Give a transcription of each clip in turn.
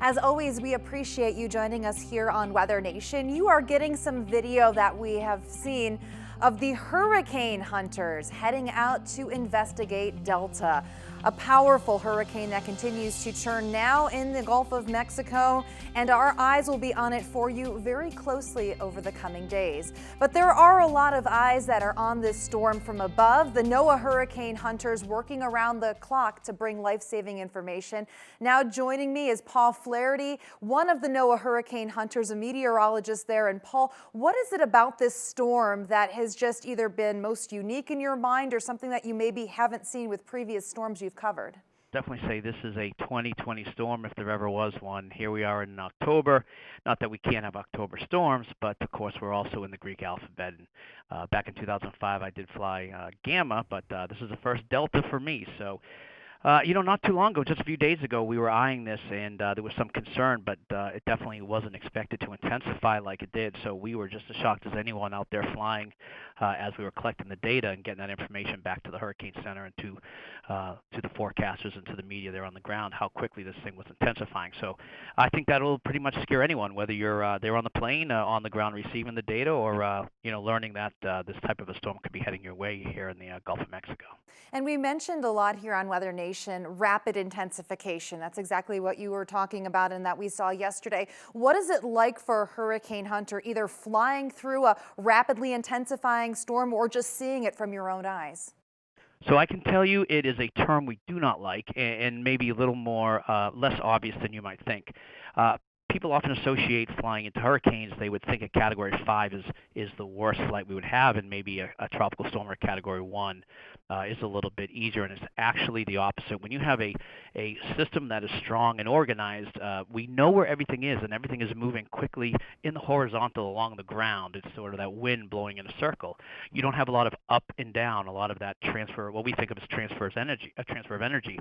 As always, we appreciate you joining us here on Weather Nation. You are getting some video that we have seen of the Hurricane Hunters heading out to investigate Delta, a powerful hurricane that continues to churn now in the Gulf of Mexico, and our eyes will be on it for you very closely over the coming days. But there are a lot of eyes that are on this storm from above. The NOAA Hurricane Hunters working around the clock to bring life-saving information. Now joining me is Paul Flaherty, one of the NOAA Hurricane Hunters, a meteorologist there. And Paul, what is it about this storm that has just either been most unique in your mind or something that you maybe haven't seen with previous storms you've covered? Definitely say this is a 2020 storm if there ever was one. Here we are in October. Not that we can't have October storms, but of course we're also in the Greek alphabet. And back in 2005, I did fly Gamma, but this is the first Delta for me. So not too long ago, just a few days ago, we were eyeing this, and there was some concern, but it definitely wasn't expected to intensify like it did. So we were just as shocked as anyone out there flying as we were collecting the data and getting that information back to the Hurricane Center and to the forecasters and to the media there on the ground, how quickly this thing was intensifying. So I think that'll pretty much scare anyone, whether you're there on the plane, on the ground receiving the data, or learning that this type of a storm could be heading your way here in the Gulf of Mexico. And we mentioned a lot here on Weather Nation, rapid intensification. That's exactly what you were talking about and that we saw yesterday. What is it like for a hurricane hunter, either flying through a rapidly intensifying storm or just seeing it from your own eyes? So I can tell you it is a term we do not like, and maybe a little more less obvious than you might think. Uh, People often associate flying into hurricanes. They would think a Category 5 is the worst flight we would have, and maybe a tropical storm or Category 1 is a little bit easier, and it's actually the opposite. When you have a system that is strong and organized, we know where everything is, and everything is moving quickly in the horizontal along the ground. It's sort of that wind blowing in a circle. You don't have a lot of up and down, a lot of that transfer, what we think of as transfer of energy.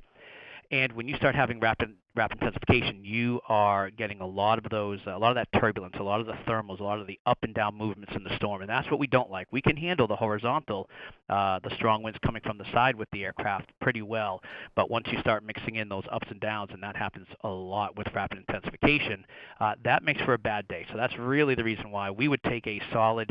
And when you start having rapid intensification, you are getting a lot of that turbulence, a lot of the thermals, a lot of the up and down movements in the storm, and that's what we don't like. We can handle the horizontal, the strong winds coming from the side with the aircraft pretty well, but once you start mixing in those ups and downs, and that happens a lot with rapid intensification, that makes for a bad day. So that's really the reason why we would take a solid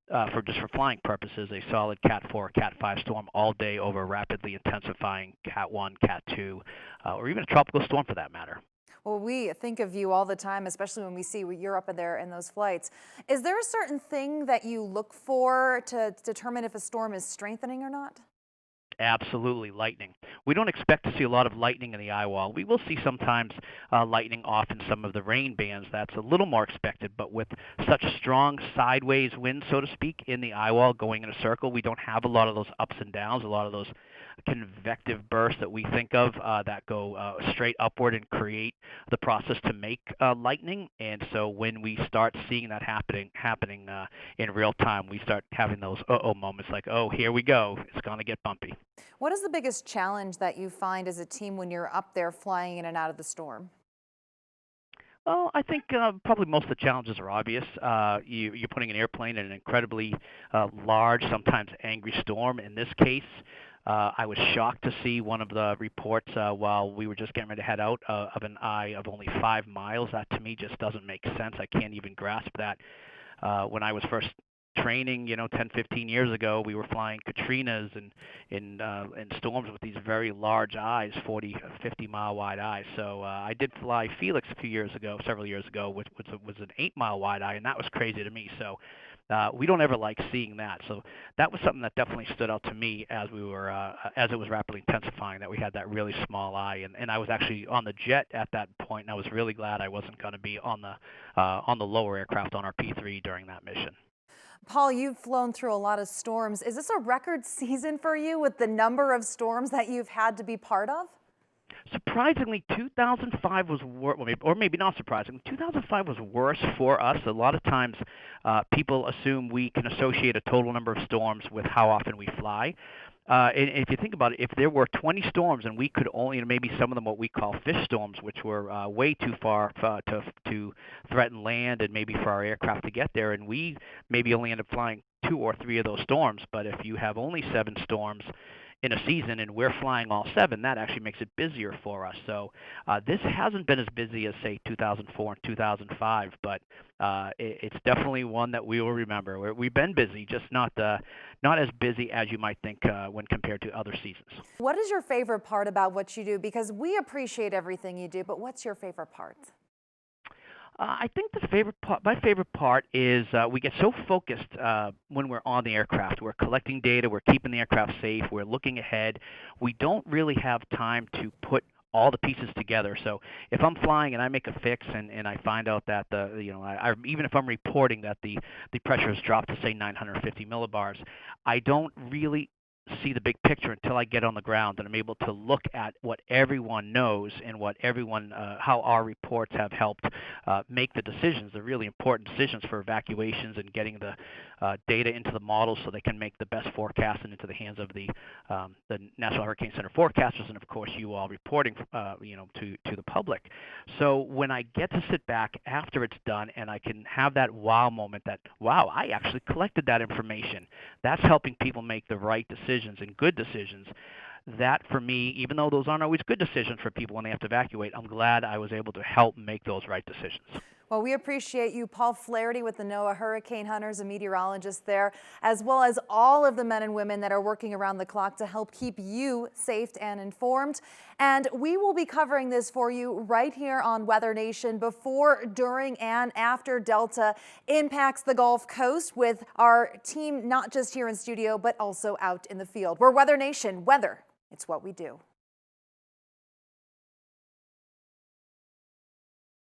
for flying purposes, a solid Cat 4, Cat 5 storm all day over a rapidly intensifying Cat 1, Cat 2, or even a tropical storm for that matter. Well, we think of you all the time, especially when we see you're up in there in those flights. Is there a certain thing that you look for to determine if a storm is strengthening or not? Absolutely, lightning. We don't expect to see a lot of lightning in the eye wall. We will see sometimes lightning off in some of the rain bands. That's a little more expected, but with such strong sideways winds, so to speak, in the eye wall going in a circle, we don't have a lot of those ups and downs, a lot of those convective bursts that we think of that go straight upward and create the process to make lightning. And so when we start seeing that happening in real time, we start having those uh-oh moments like, oh, here we go. It's going to get bumpy. What is the biggest challenge that you find as a team when you're up there flying in and out of the storm? Well, I think probably most of the challenges are obvious. You're putting an airplane in an incredibly large, sometimes angry storm. In this case, I was shocked to see one of the reports while we were just getting ready to head out of an eye of only 5 miles. That to me just doesn't make sense. I can't even grasp that. When I was first training, 10, 15 years ago, we were flying Katrinas and in storms with these very large eyes, 40, 50-mile wide eyes. So I did fly Felix several years ago, which was an 8-mile wide eye, and that was crazy to me. So we don't ever like seeing that. So that was something that definitely stood out to me as we were as it was rapidly intensifying, that we had that really small eye. And I was actually on the jet at that point, and I was really glad I wasn't going to be on the lower aircraft on our P3 during that mission. Paul, you've flown through a lot of storms. Is this a record season for you with the number of storms that you've had to be part of? Surprisingly, 2005 was worse, or maybe not surprisingly, 2005 was worse for us. A lot of times people assume we can associate a total number of storms with how often we fly. And if you think about it, if there were 20 storms and we could only, maybe some of them what we call fish storms, which were way too far to threaten land and maybe for our aircraft to get there, and we maybe only end up flying 2 or 3 of those storms. But if you have only 7 storms in a season and we're flying all 7, that actually makes it busier for us. So this hasn't been as busy as, say, 2004 and 2005, but it's definitely one that we will remember. We've been busy, just not as busy as you might think when compared to other seasons. What is your favorite part about what you do? Because we appreciate everything you do, but what's your favorite part? I think my favorite part is we get so focused when we're on the aircraft. We're collecting data, we're keeping the aircraft safe, we're looking ahead. We don't really have time to put all the pieces together. So if I'm flying and I make a fix and I find out that even if I'm reporting that the pressure has dropped to say 950 millibars, I don't really see the big picture until I get on the ground and I'm able to look at what everyone knows and what how our reports have helped make the decisions, the really important decisions for evacuations and getting the data into the models so they can make the best forecast and into the hands of the National Hurricane Center forecasters and of course you all reporting to the public. So when I get to sit back after it's done and I can have that wow moment that wow, I actually collected that information, that's helping people make the right decisions and good decisions. That for me, even though those aren't always good decisions for people when they have to evacuate, I'm glad I was able to help make those right decisions. Well, we appreciate you, Paul Flaherty with the NOAA Hurricane Hunters, a meteorologist there, as well as all of the men and women that are working around the clock to help keep you safe and informed. And we will be covering this for you right here on Weather Nation before, during, and after Delta impacts the Gulf Coast with our team not just here in studio, but also out in the field. We're Weather Nation. Weather, it's what we do.